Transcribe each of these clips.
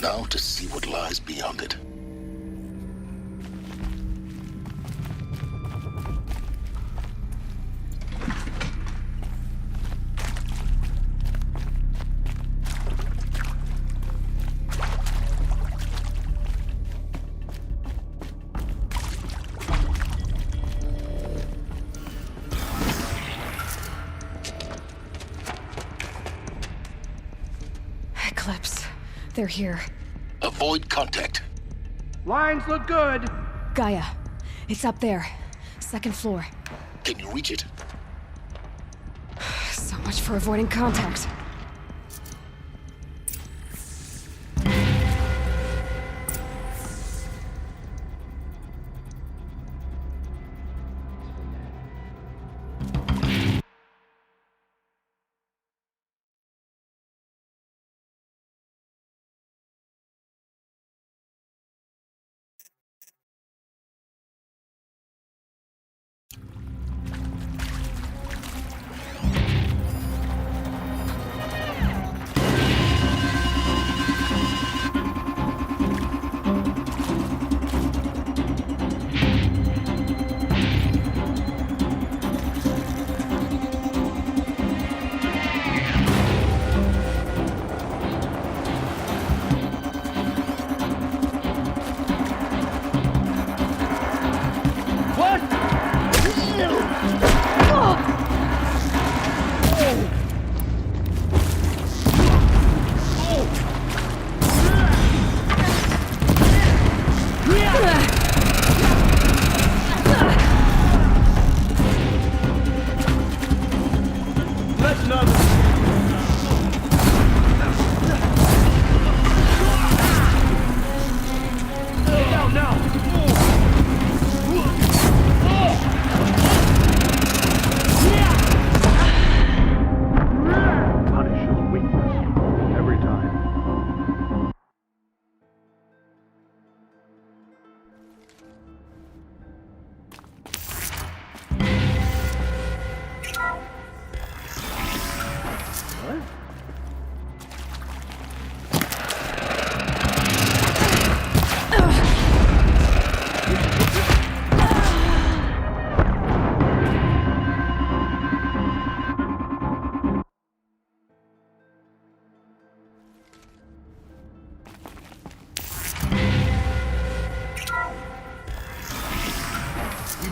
Now to see what lies beyond it. They're here. Avoid contact. Lines look good. Gaia, it's up there. Second floor. Can you reach it? So much for avoiding contact.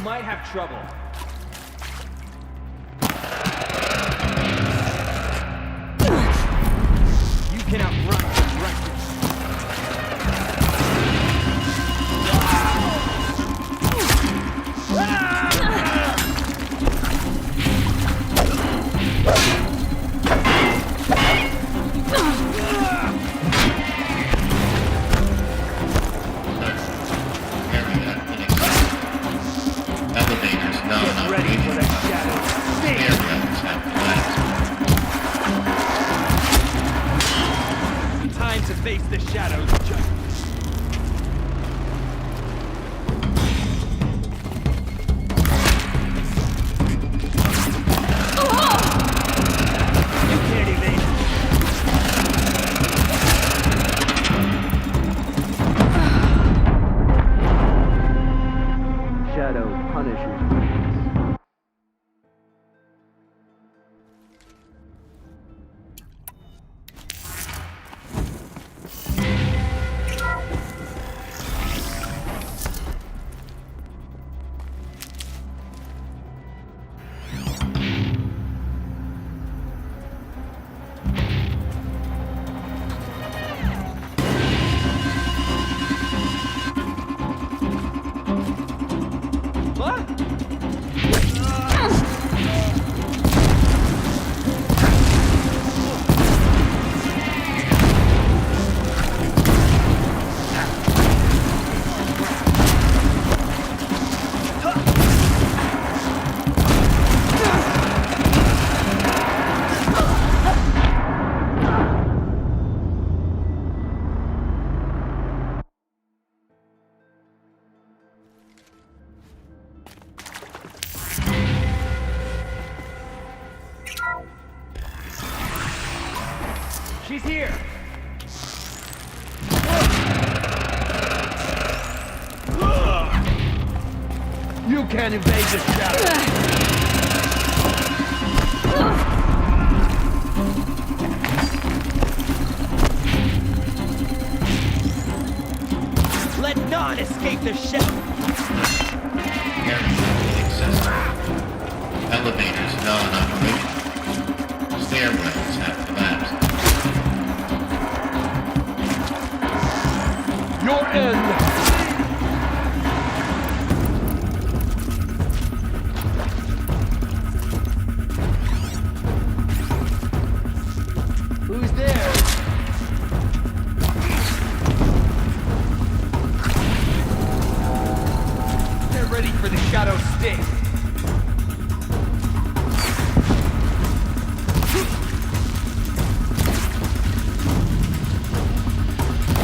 Might have trouble. You can outrun the righteous. Face the shadows of justice. You can't evade it. Shadow punishes you. She's here! You can't evade the shadow. Let none escape the shadow. Aircraft inaccessible. Elevators non-operational. Stairwells have collapsed. Your end. Who's there? They're ready for the shadow sting.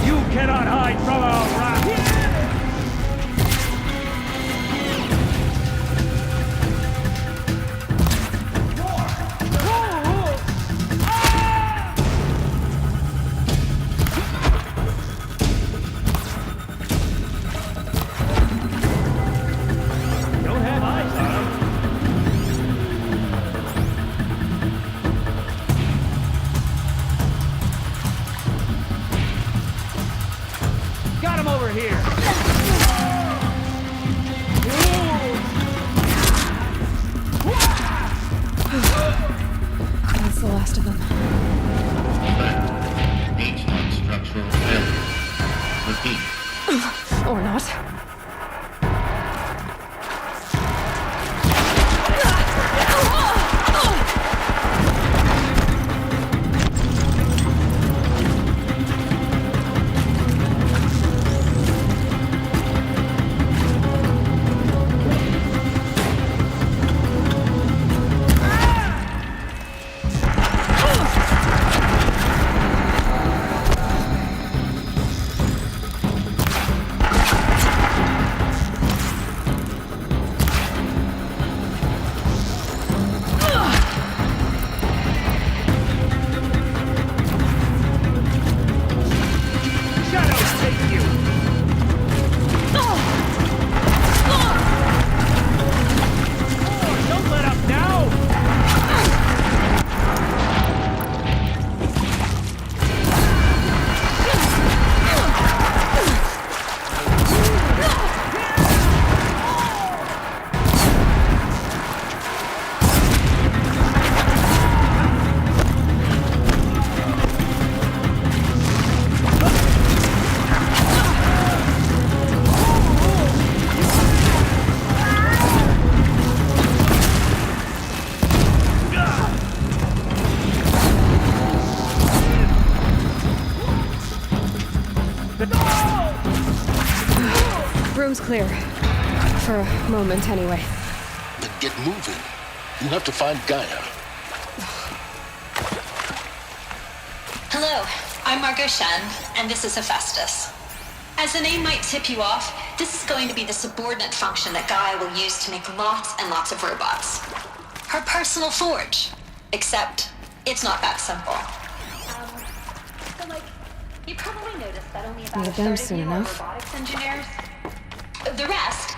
You cannot hide from our wrath. Don't have eyes on him. Got him over here. That's the last of them. Alert. H-Hawk structural failure. Repeat. Or not. Shadows take you. Oh, don't let up now. Room's clear. For a moment, anyway. Then get moving. You have to find Gaia. Hello, I'm Margot Shen, and this is Hephaestus. As the name might tip you off, this is going to be the subordinate function that Gaia will use to make lots and lots of robots. Her personal forge. Except, it's not that simple. You probably noticed that only about Need a third them of soon you are enough. robotics engineers. The rest,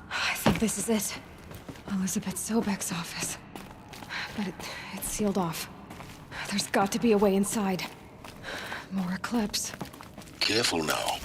I think this is it. Elizabeth Sobek's office. But it's sealed off. There's got to be a way inside. More Eclipse. Careful now.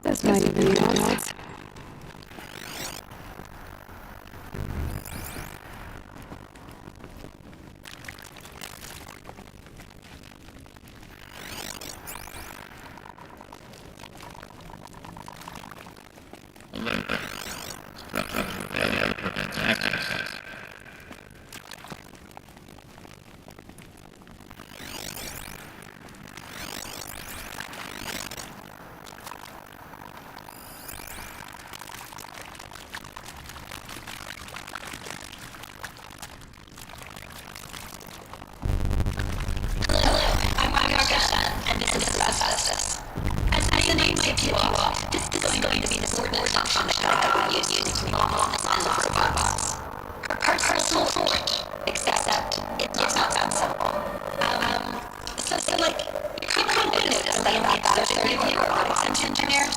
That's might even be odds. Structure failure prevents access. I'm Margaret, and this is asbestos. As the name might tip you off, this is going to be the subordinate function that God will use to make lots and lots of robots. Her personal forge, except it's not that simple. So like, you kind of notice that only about 30 of you are robotics engineers.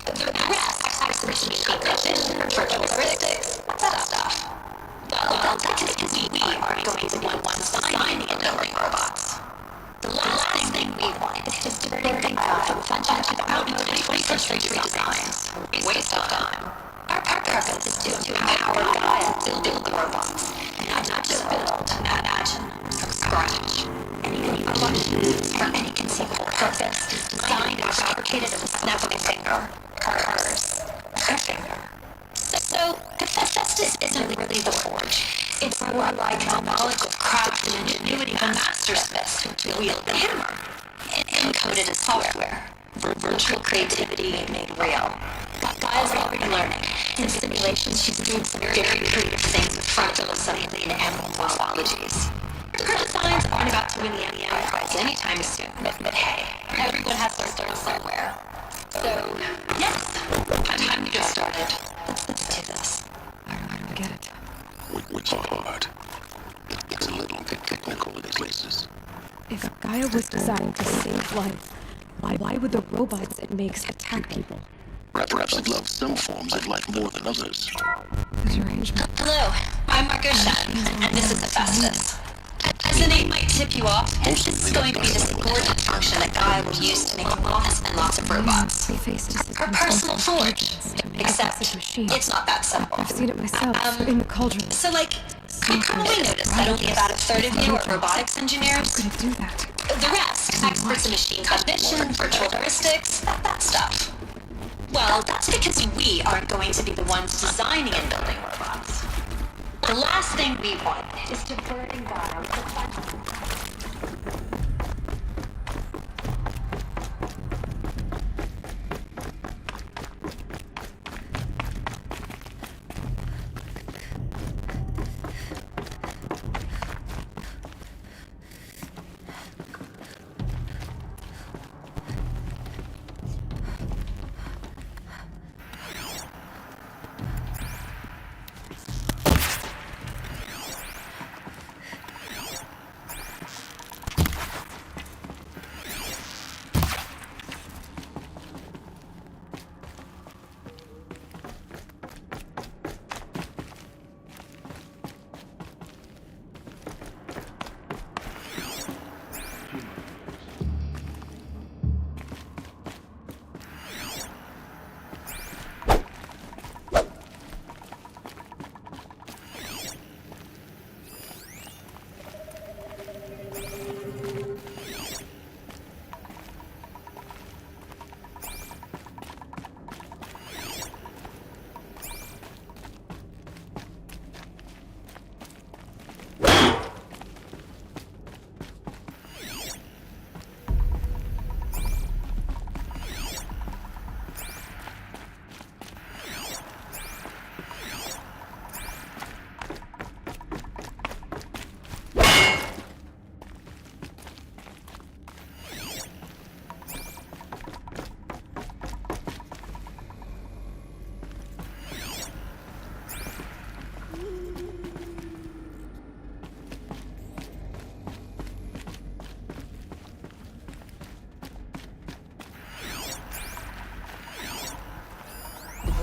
The rest, experts in machine vision, virtual heuristics, that stuff. Well, that's because we aren't going to be the ones designing and building robots. The last thing we want is just to bring out a bunch of outmoded 21st century designs. Waste of time. Our purpose is to empower guys to build the robots, and not just build, imagine, from scratch. Any robot for any conceivable purpose is designed and fabricated at the snap of a finger. Hers. Her finger. So, asbestos isn't really the forge. It's more like the knowledge of craft and ingenuity of a mastersmith to wield the hammer. Encoded as software. Virtual creativity made real. Gaia's already learning. In simulations, she's doing some very creative things with fractal assembly and animal morphologies. Her designs aren't about to win the Emmy Prize anytime soon, but hey, everyone has to start somewhere. So, yes, time to get started. Let's do this. I don't get it. Which are hard. It's a little bit technical in places. If Gaia was designed to save life, why would the robots it makes attack people? Perhaps it loves some forms of life more than others. The derangement. Hello, I'm Margaret, and this is Hephaestus. As the name might tip you off, this is going to be the subordinate function that Gaia will use to make lots and lots of robots. Her personal forge, except it's not that simple. I've seen it myself, in the cauldron. So like, you probably noticed that only about a third of you are robotics engineers. How could it do that? The rest, experts in machine cognition, virtual heuristics, that stuff. Well, that's because we aren't going to be the ones designing and building robots. The last thing we want is to burden Gaia with a bunch of...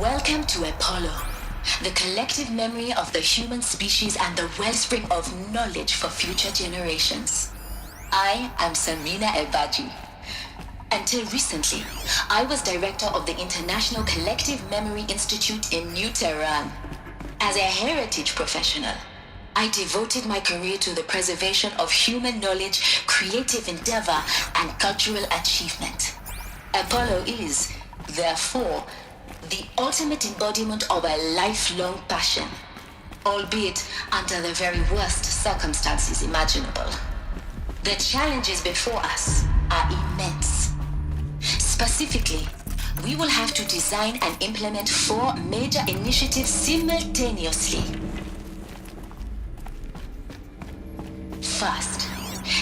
Welcome to Apollo, the collective memory of the human species and the wellspring of knowledge for future generations. I am Samina Ebaji. Until recently, I was director of the International Collective Memory Institute in New Tehran. As a heritage professional, I devoted my career to the preservation of human knowledge, creative endeavor, and cultural achievement. Apollo is, therefore, the ultimate embodiment of a lifelong passion, albeit under the very worst circumstances imaginable. The challenges before us are immense. Specifically, we will have to design and implement 4 major initiatives simultaneously. First,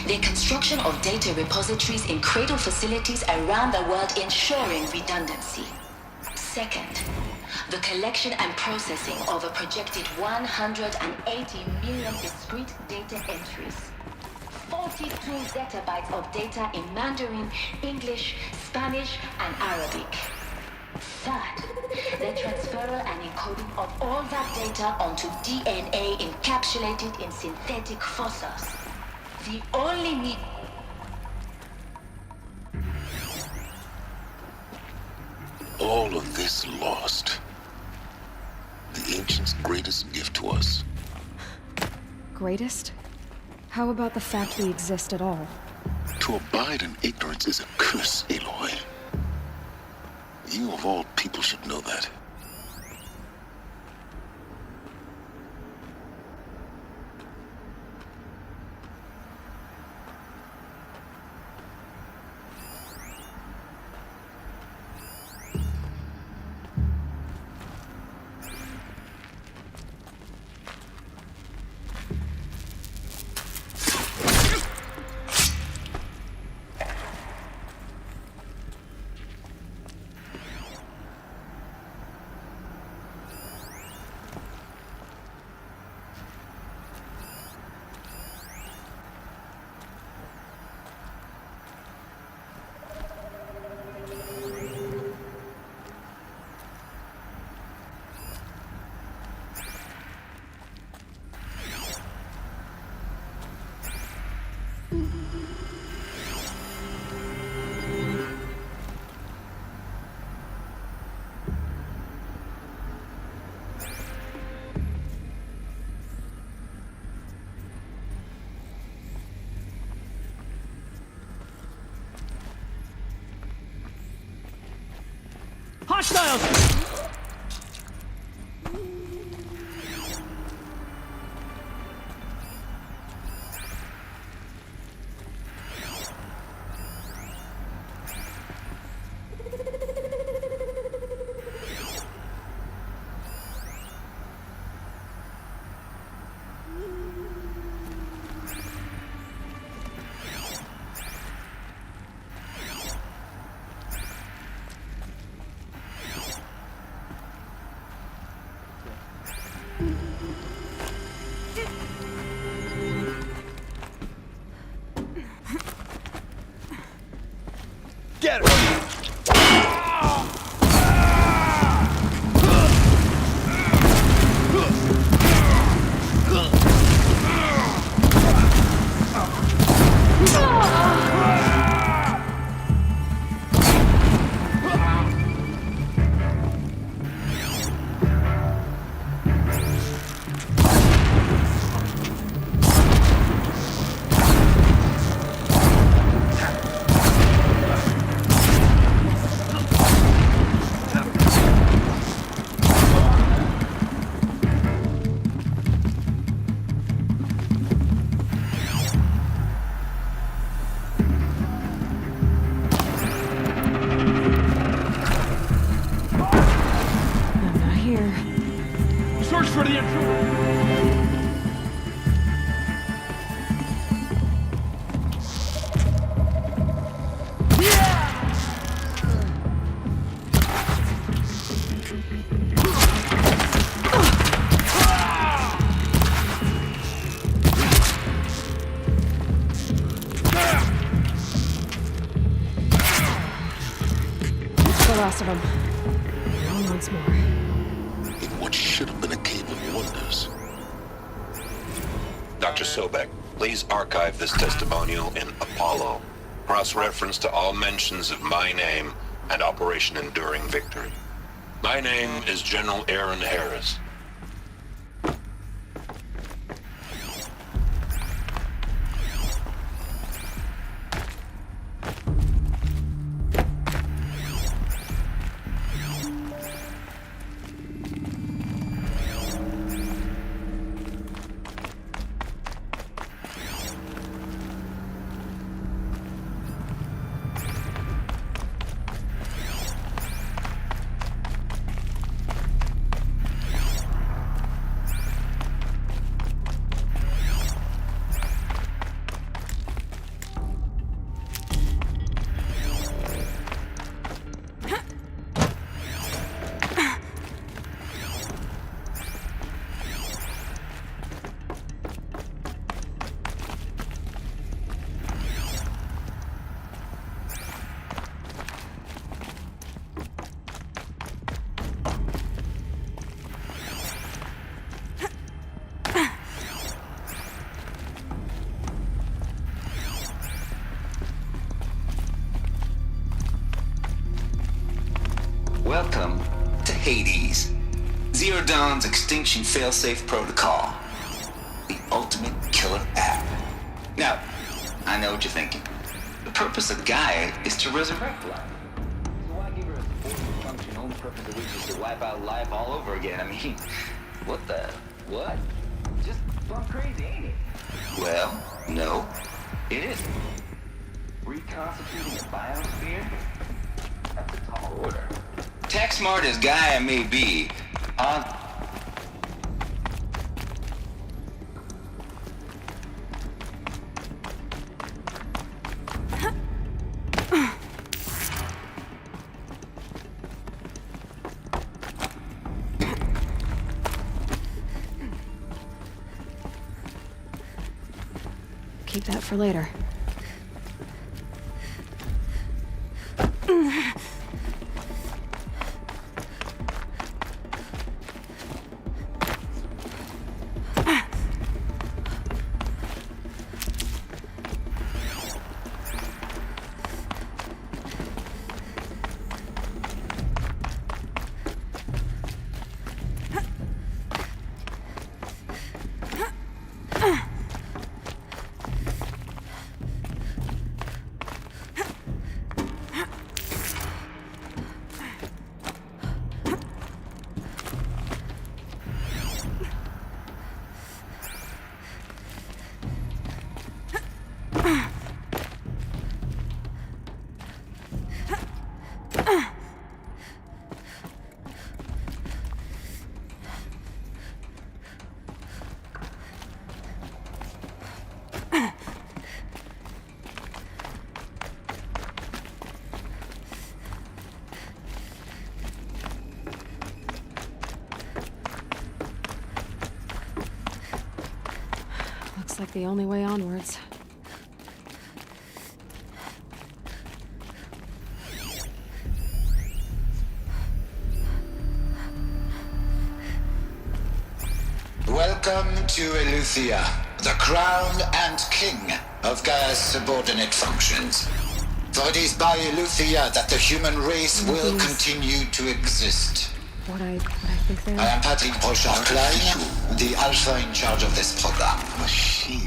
the construction of data repositories in cradle facilities around the world ensuring redundancy. Second, the collection and processing of a projected 180 million discrete data entries. 42 zettabytes of data in Mandarin, English, Spanish, and Arabic. Third, the transferal and encoding of all that data onto DNA encapsulated in synthetic fossils. The only need... All of this lost. The ancients' greatest gift to us. Greatest? How about the fact we exist at all? To abide in ignorance is a curse, Aloy. You of all people should know that. Hostiles! Get her! For the intruder! That's the last of them. Once more. Dr. Sobek, please archive this testimonial in Apollo. Cross-reference to all mentions of my name and Operation Enduring Victory. My name is General Aaron Harris. Welcome to Hades. Zero Dawn's Extinction Failsafe Protocol. The ultimate killer app. Now, I know what you're thinking. The purpose of Gaia is to resurrect life. So why give her a supporting function, only purpose of which is to wipe out life all over again? I mean, what? Just gone crazy, ain't it? Well, no, it isn't. Reconstituting the biosphere? That's a tall order. Tech smart as Gaia may be, Keep that for later. Looks like the only way onwards. Welcome to Eleuthia, the crown and king of Gaia's subordinate functions. For it is by Eleuthia that the human race will continue to exist. What I think they I are. am Patrick Brochard-Klein, the alpha in charge of this program.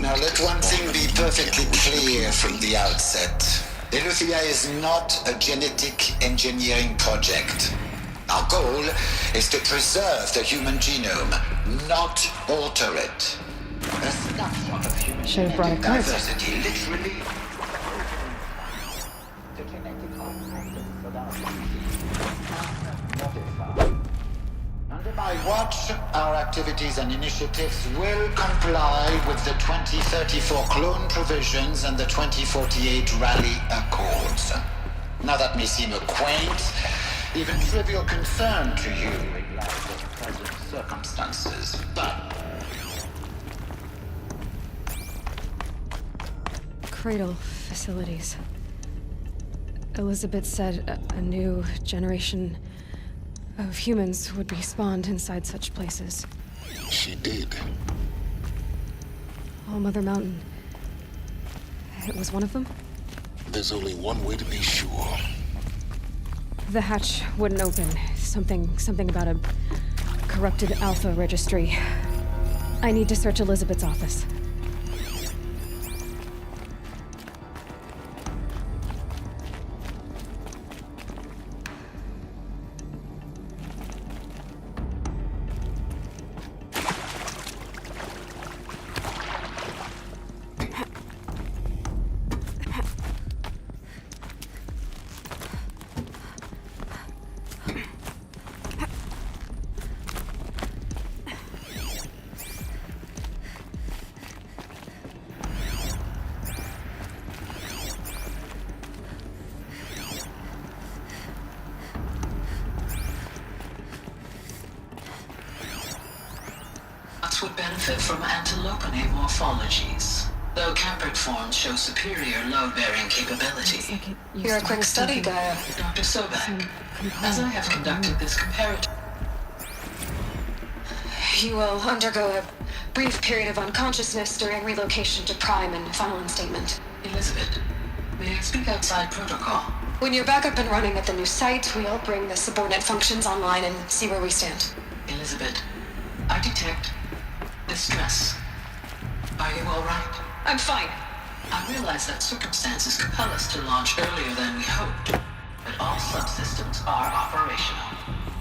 Now let one thing be perfectly clear from the outset. Eleuthia is not a genetic engineering project. Our goal is to preserve the human genome, not alter it. A snapshot of human Should have brought a genetic card. diversity, literally. The genetic items of our species. Under my watch, our activities and initiatives will comply with the 2034 clone provisions and the 2048 Rally Accords. Now that may seem a quaint, even trivial concern to you in light of present circumstances, but Cradle facilities. Elizabeth said a new generation of humans would be spawned inside such places. She did. All Mother Mountain. It was one of them? There's only one way to be sure. The hatch wouldn't open. Something about a corrupted Alpha registry. I need to search Elizabeth's office. Would benefit from antilopenate morphologies, though caprid forms show superior load-bearing capability. You're a quick study, Gaia. Dr. Sobek, as I have conducted this comparative... You will undergo a brief period of unconsciousness during relocation to Prime and final instatement. Elizabeth, may I speak outside protocol? When you're back up and running at the new site, we'll bring the subordinate functions online and see where we stand. Elizabeth, I detect distress. Are you all right? I'm fine. I realize that circumstances compel us to launch earlier than we hoped, but all subsystems are operational.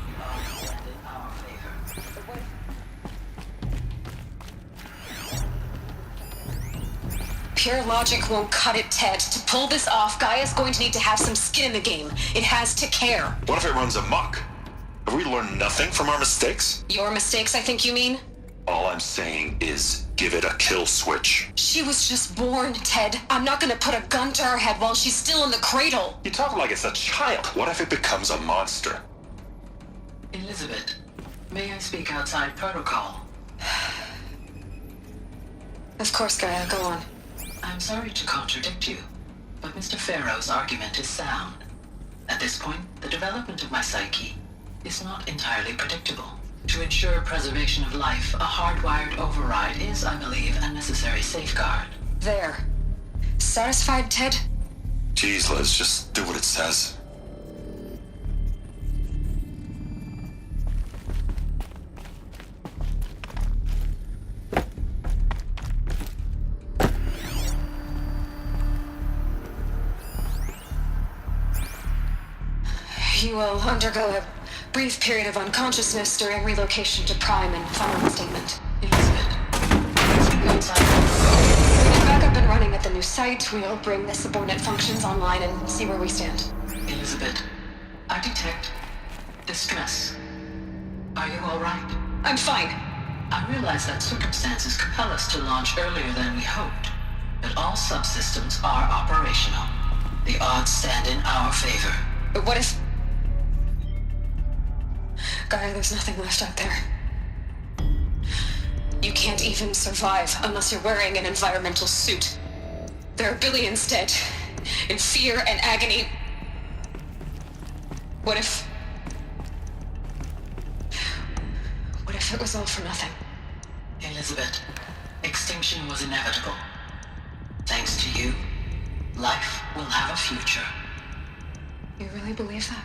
They all stand in our favor. Pure logic won't cut it, Ted. To pull this off, Gaia's going to need to have some skin in the game. It has to care. What if it runs amok? Have we learned nothing from our mistakes? Your mistakes, I think you mean? All I'm saying is give it a kill switch. She was just born, Ted. I'm not gonna put a gun to her head while she's still in the cradle. You talk like it's a child. What if it becomes a monster? Elizabeth, may I speak outside protocol? Of course, Gaia, go on. I'm sorry to contradict you, but Mr. Farrow's argument is sound. At this point, the development of my psyche is not entirely predictable. To ensure preservation of life, a hardwired override is, I believe, a necessary safeguard. There. Satisfied, Ted? Jeez, Liz, just do what it says. You will undergo a brief period of unconsciousness during relocation to Prime and final instatement. Elizabeth, let's go outside. When you're back up and running at the new site, we'll bring the subordinate functions online and see where we stand. Elizabeth, I detect distress. Are you all right? I'm fine. I realize that circumstances compel us to launch earlier than we hoped, but all subsystems are operational. The odds stand in our favor. But what if... Gaia, there's nothing left out there. You can't even survive unless you're wearing an environmental suit. There are billions dead, in fear and agony. What if it was all for nothing? Elizabeth, extinction was inevitable. Thanks to you, life will have a future. You really believe that?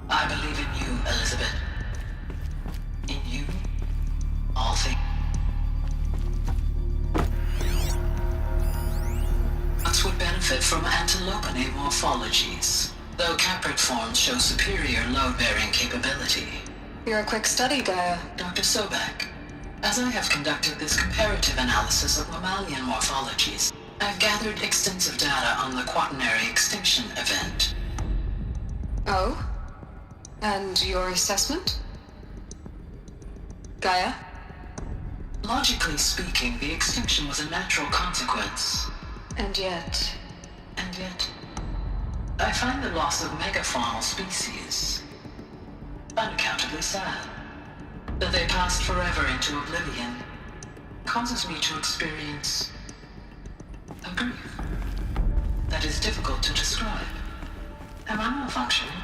I believe in you, Elizabeth. In you, all things. Us would benefit from antilopenate morphologies, though caprid forms show superior load-bearing capability. You're a quick study, Gaia. Dr. Sobek, as I have conducted this comparative analysis of mammalian morphologies, I've gathered extensive data on the quaternary extinction event. Oh? And your assessment? Gaia? Logically speaking, the extinction was a natural consequence. And yet, I find the loss of megafaunal species unaccountably sad. That they passed forever into oblivion causes me to experience a grief that is difficult to describe. Am I malfunctioning?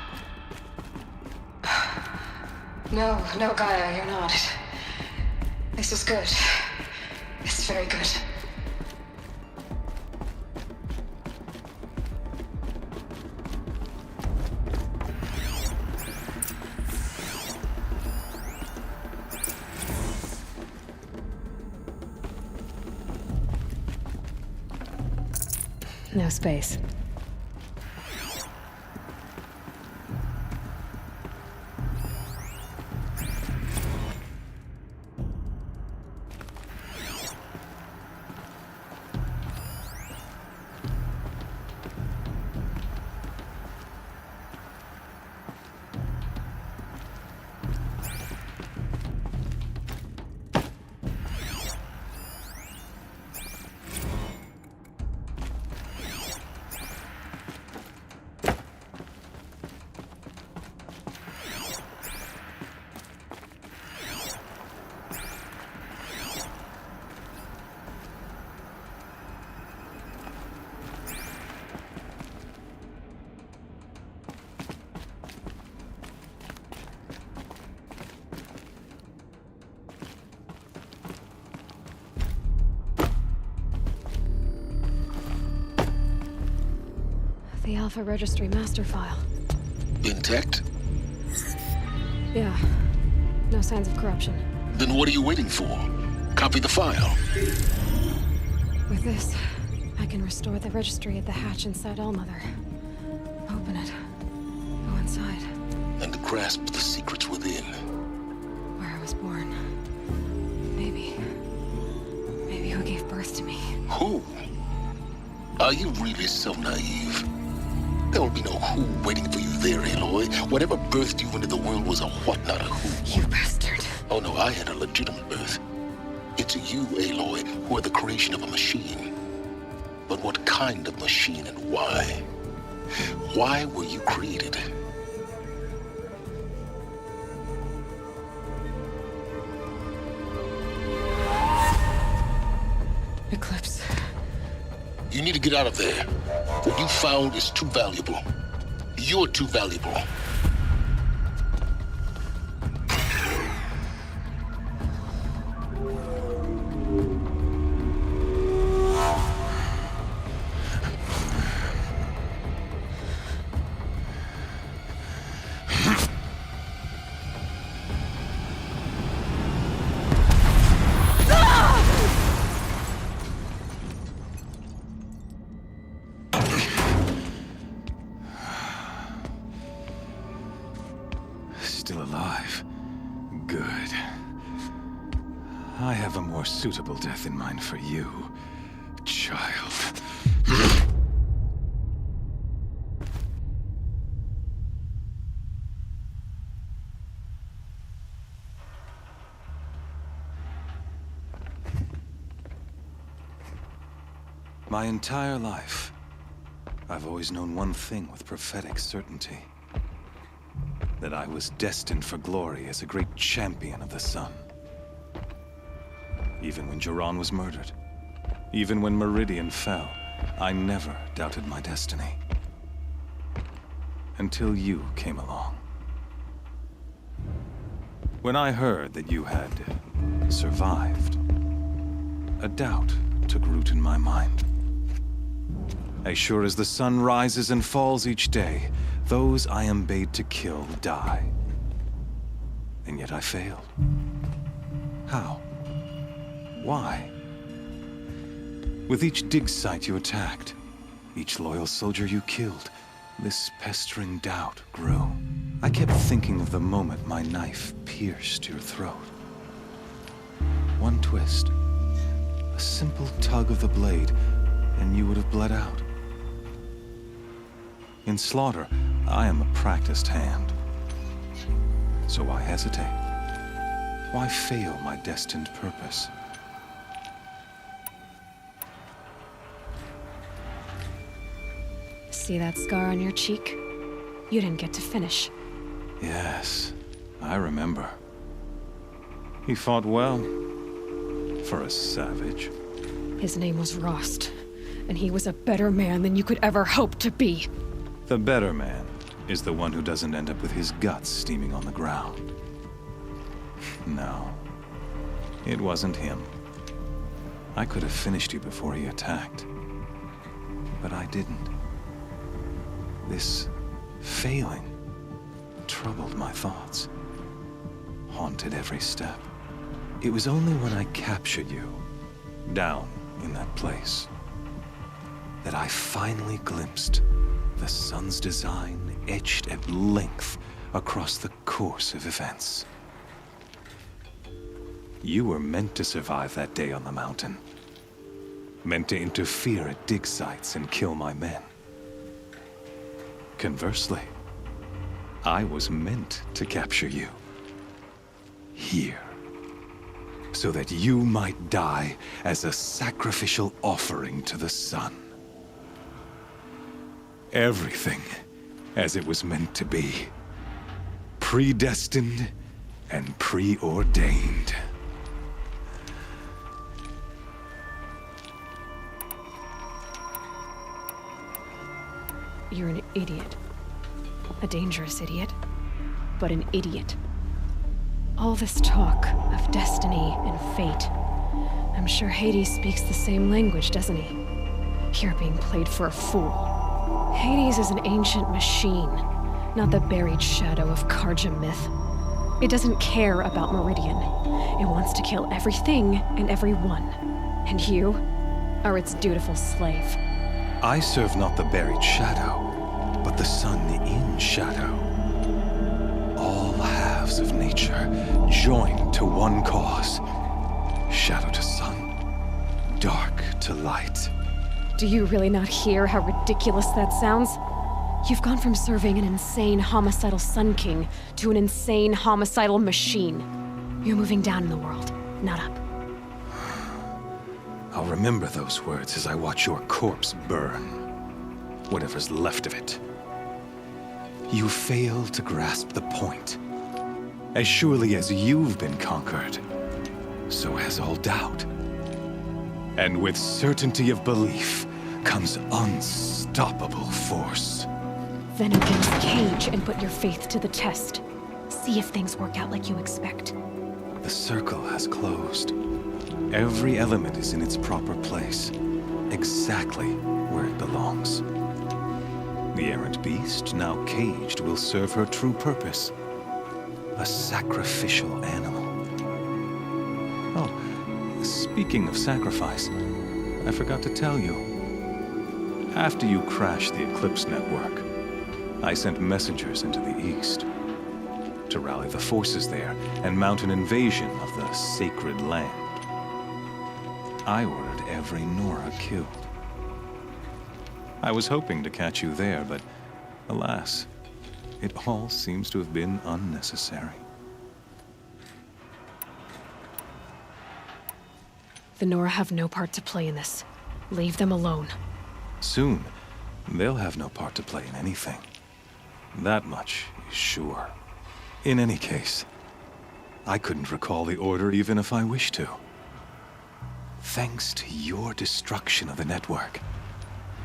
No, Gaia, you're not. This is good. It's very good. No space. The Alpha Registry master file. Intact? Yeah. No signs of corruption. Then what are you waiting for? Copy the file. With this, I can restore the registry at the hatch inside Allmother. Open it. Go inside. And grasp the secrets within. Where I was born. Maybe who gave birth to me. Who? Are you really so naive? There will be no who waiting for you there, Aloy. Whatever birthed you into the world was a what, not a who. You bastard. Oh no, I had a legitimate birth. It's you, Aloy, who are the creation of a machine. But what kind of machine and why? Why were you created? Eclipse. You need to get out of there. What you found is too valuable. You're too valuable. Still alive. Good. I have a more suitable death in mind for you, child. My entire life, I've always known one thing with prophetic certainty. That I was destined for glory as a great champion of the sun. Even when Jiran was murdered, even when Meridian fell, I never doubted my destiny. Until you came along. When I heard that you had survived, a doubt took root in my mind. As sure as the sun rises and falls each day, those I am bade to kill die. And yet I failed. How? Why? With each dig site you attacked, each loyal soldier you killed, this pestering doubt grew. I kept thinking of the moment my knife pierced your throat. One twist, a simple tug of the blade, and you would have bled out. In slaughter, I am a practiced hand. So why hesitate? Why fail my destined purpose? See that scar on your cheek? You didn't get to finish. Yes, I remember. He fought well. For a savage. His name was Rost, and he was a better man than you could ever hope to be. The better man is the one who doesn't end up with his guts steaming on the ground. No, it wasn't him. I could have finished you before he attacked. But I didn't. This failing troubled my thoughts, haunted every step. It was only when I captured you, down in that place, that I finally glimpsed the sun's design etched at length across the course of events. You were meant to survive that day on the mountain. Meant to interfere at dig sites and kill my men. Conversely, I was meant to capture you. Here. So that you might die as a sacrificial offering to the sun. Everything as it was meant to be. Predestined and preordained. You're an idiot. A dangerous idiot, but an idiot. All this talk of destiny and fate. I'm sure Hades speaks the same language, doesn't he? You're being played for a fool. Hades is an ancient machine, not the buried shadow of Karja myth. It doesn't care about Meridian. It wants to kill everything and everyone. And you are its dutiful slave. I serve not the buried shadow, but the sun in shadow. All halves of nature joined to one cause. Shadow to sun, dark to light. Do you really not hear how ridiculous that sounds? You've gone from serving an insane homicidal Sun King to an insane homicidal machine. You're moving down in the world, not up. I'll remember those words as I watch your corpse burn. Whatever's left of it. You fail to grasp the point. As surely as you've been conquered, so has all doubt. And with certainty of belief comes unstoppable force. Then against the cage and put your faith to the test. See if things work out like you expect. The circle has closed. Every element is in its proper place, exactly where it belongs. The errant beast, now caged, will serve her true purpose. A sacrificial animal. Oh, speaking of sacrifice, I forgot to tell you. After you crashed the Eclipse network, I sent messengers into the east to rally the forces there and mount an invasion of the sacred land. I ordered every Nora killed. I was hoping to catch you there, but alas, it all seems to have been unnecessary. The Nora have no part to play in this. Leave them alone. Soon, they'll have no part to play in anything. That much is sure. In any case, I couldn't recall the order even if I wished to. Thanks to your destruction of the network,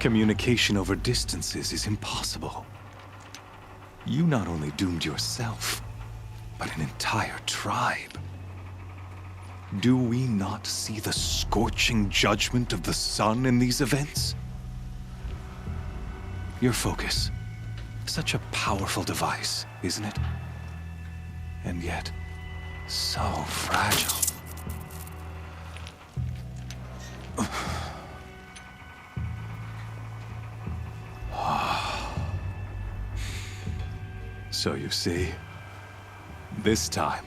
communication over distances is impossible. You not only doomed yourself, but an entire tribe. Do we not see the scorching judgment of the sun in these events? Your focus, such a powerful device, isn't it? And yet, so fragile. So you see, this time,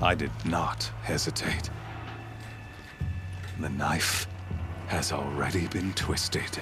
I did not hesitate. The knife has already been twisted.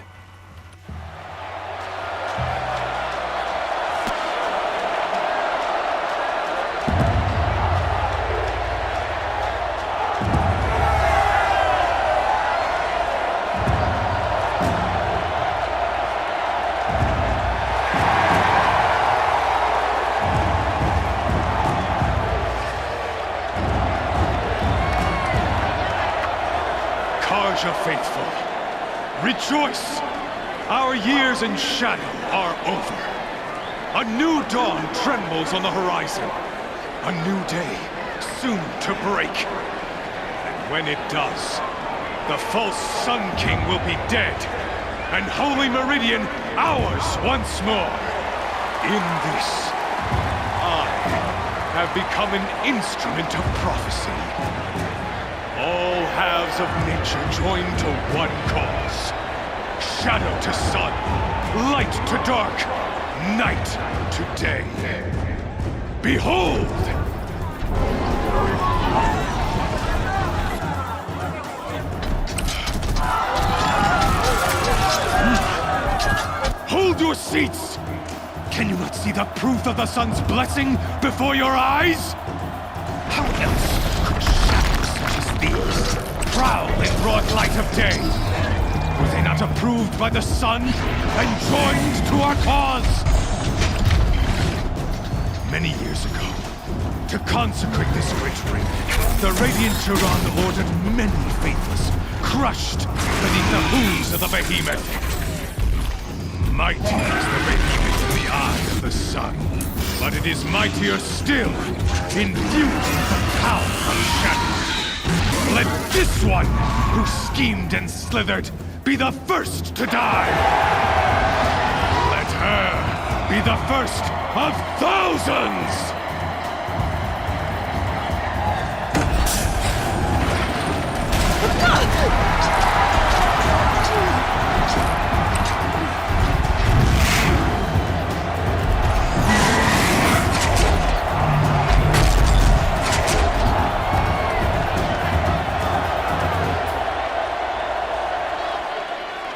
Karja faithful, rejoice! Our years in shadow are over. A new dawn trembles on the horizon. A new day soon to break. And when it does, the false Sun King will be dead, and Holy Meridian ours once more. In this, I have become an instrument of prophecy. All halves of nature join to one cause. Shadow to sun, light to dark, night to day. Behold! Hold your seats! Can you not see the proof of the sun's blessing before your eyes? How else could shadows such as these prowl in broad light of day? Were they not approved by the sun and joined to our cause? Many years ago, to consecrate this great ring, the Radiant Turan ordered many faithless, crushed beneath the hooves of the behemoth. Mighty is the behemoth in the eye of the sun, but it is mightier still, infused with the power of shadow. Let this one, who schemed and slithered, be the first to die! Let her be the first of thousands!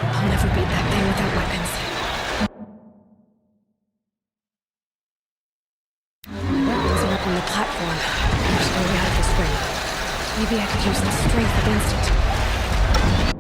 I'll never beat that thing without weapons. My weapons are up on the platform. There's no way out of this ring. Maybe I could use some strength against it.